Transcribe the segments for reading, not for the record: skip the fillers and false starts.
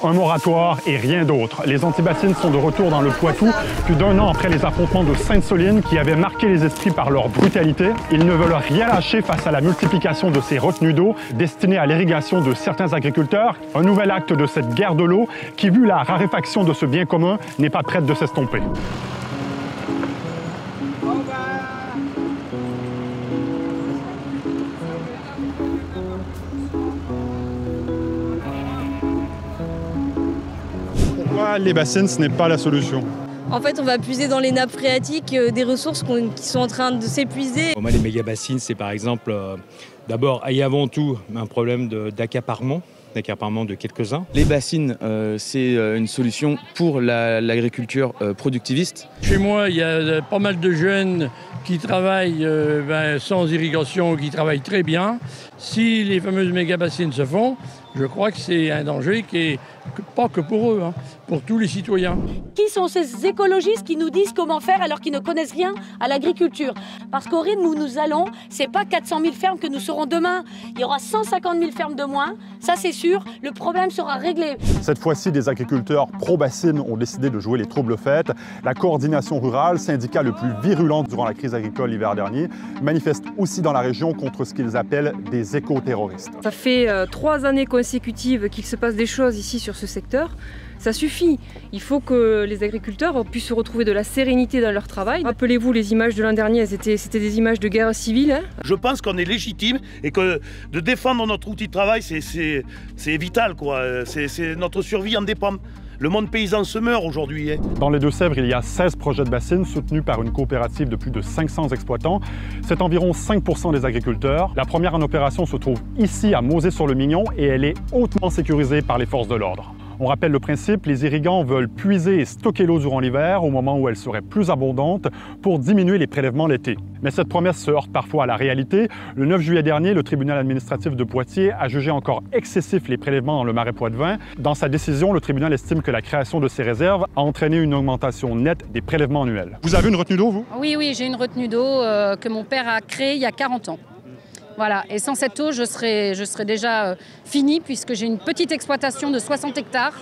Un moratoire et rien d'autre. Les antibassines sont de retour dans le Poitou, plus d'un an après les affrontements de Sainte-Soline qui avaient marqué les esprits par leur brutalité. Ils ne veulent rien lâcher face à la multiplication de ces retenues d'eau destinées à l'irrigation de certains agriculteurs. Un nouvel acte de cette guerre de l'eau qui, vu la raréfaction de ce bien commun, n'est pas prête de s'estomper. Les bassines, ce n'est pas la solution. En fait, on va puiser dans les nappes phréatiques des ressources qui sont en train de s'épuiser. Pour moi, les méga-bassines, c'est par exemple, d'abord et avant tout, un problème d'accaparement de quelques-uns. Les bassines, c'est une solution pour l'agriculture productiviste. Chez moi, il y a pas mal de jeunes qui travaillent sans irrigation, qui travaillent très bien. Si les fameuses méga-bassines se font, je crois que c'est un danger qui est pas que pour eux, pour tous les citoyens. Qui sont ces écologistes qui nous disent comment faire alors qu'ils ne connaissent rien à l'agriculture? Parce qu'au rythme où nous allons, c'est pas 400 000 fermes que nous serons demain. Il y aura 150 000 fermes de moins, ça c'est sûr, le problème sera réglé. Cette fois-ci, des agriculteurs pro-bassines ont décidé de jouer les troubles faits. La coordination rurale, syndicat le plus virulent durant la crise agricole l'hiver dernier, manifeste aussi dans la région contre ce qu'ils appellent des éco-terroristes. Ça fait 3 années consécutives qu'il se passe des choses ici sur ce secteur. Ça suffit. Il faut que les agriculteurs puissent retrouver de la sérénité dans leur travail. Rappelez-vous, les images de l'an dernier, c'était des images de guerre civile. Je pense qu'on est légitime et que de défendre notre outil de travail, c'est vital, quoi. C'est notre survie en dépend. Le monde paysan se meurt aujourd'hui. Dans les Deux-Sèvres, il y a 16 projets de bassines soutenus par une coopérative de plus de 500 exploitants. C'est environ 5% des agriculteurs. La première en opération se trouve ici à Mauzé-sur-le-Mignon et elle est hautement sécurisée par les forces de l'ordre. On rappelle le principe, les irrigants veulent puiser et stocker l'eau durant l'hiver au moment où elle serait plus abondante pour diminuer les prélèvements l'été. Mais cette promesse se heurte parfois à la réalité. Le 9 juillet dernier, le tribunal administratif de Poitiers a jugé encore excessifs les prélèvements dans le marais Poitevin. Dans sa décision, le tribunal estime que la création de ces réserves a entraîné une augmentation nette des prélèvements annuels. Vous avez une retenue d'eau, vous? Oui, j'ai une retenue d'eau que mon père a créée il y a 40 ans. Voilà, et sans cette eau, je serais déjà finie puisque j'ai une petite exploitation de 60 hectares,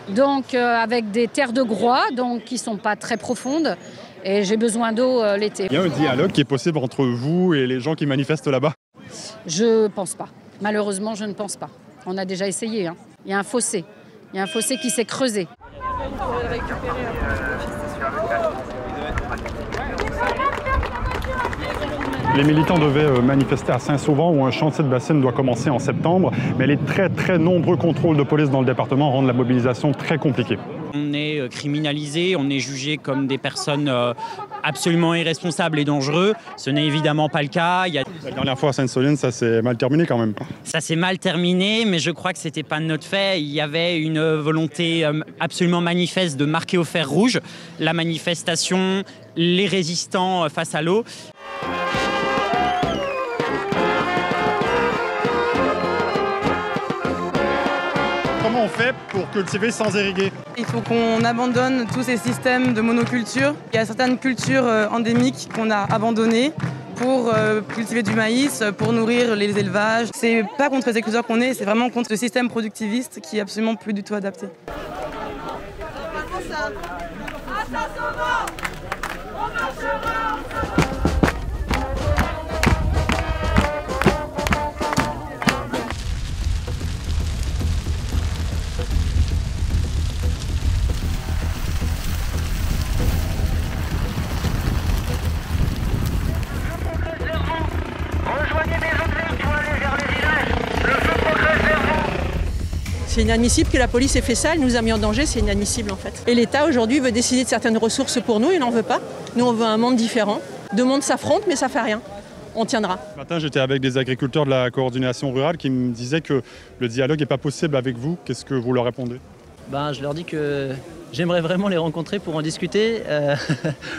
donc avec des terres de groix, donc qui ne sont pas très profondes, et j'ai besoin d'eau l'été. Il y a un dialogue qui est possible entre vous et les gens qui manifestent là-bas? Je pense pas. Malheureusement, je ne pense pas. On a déjà essayé. Il y a un fossé. Il y a un fossé qui s'est creusé. Les militants devaient manifester à Saint-Sauvant où un chantier de bassine doit commencer en septembre, mais les très nombreux contrôles de police dans le département rendent la mobilisation très compliquée. On est criminalisé, on est jugé comme des personnes absolument irresponsables et dangereux. Ce n'est évidemment pas le cas. La dernière fois à Sainte-Soline, ça s'est mal terminé quand même. Ça s'est mal terminé, mais je crois que ce n'était pas de notre fait. Il y avait une volonté absolument manifeste de marquer au fer rouge la manifestation, les résistants face à l'eau. Comment on fait pour cultiver sans irriguer? Il faut qu'on abandonne tous ces systèmes de monoculture. Il y a certaines cultures endémiques qu'on a abandonnées pour cultiver du maïs, pour nourrir les élevages. C'est pas contre les agriculteurs qu'on est, c'est vraiment contre le système productiviste qui est absolument plus du tout adapté. C'est inadmissible que la police ait fait ça, elle nous a mis en danger, c'est inadmissible en fait. Et l'État aujourd'hui veut décider de certaines ressources pour nous, il n'en veut pas. Nous on veut un monde différent. Deux mondes s'affrontent mais ça fait rien. On tiendra. Ce matin j'étais avec des agriculteurs de la coordination rurale qui me disaient que le dialogue n'est pas possible avec vous. Qu'est-ce que vous leur répondez? Je leur dis que j'aimerais vraiment les rencontrer pour en discuter.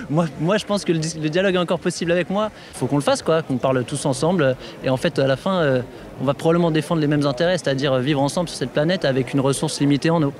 Moi, je pense que le dialogue est encore possible avec moi. Il faut qu'on le fasse, qu'on parle tous ensemble. Et en fait, à la fin, on va probablement défendre les mêmes intérêts, c'est-à-dire vivre ensemble sur cette planète avec une ressource limitée en eau.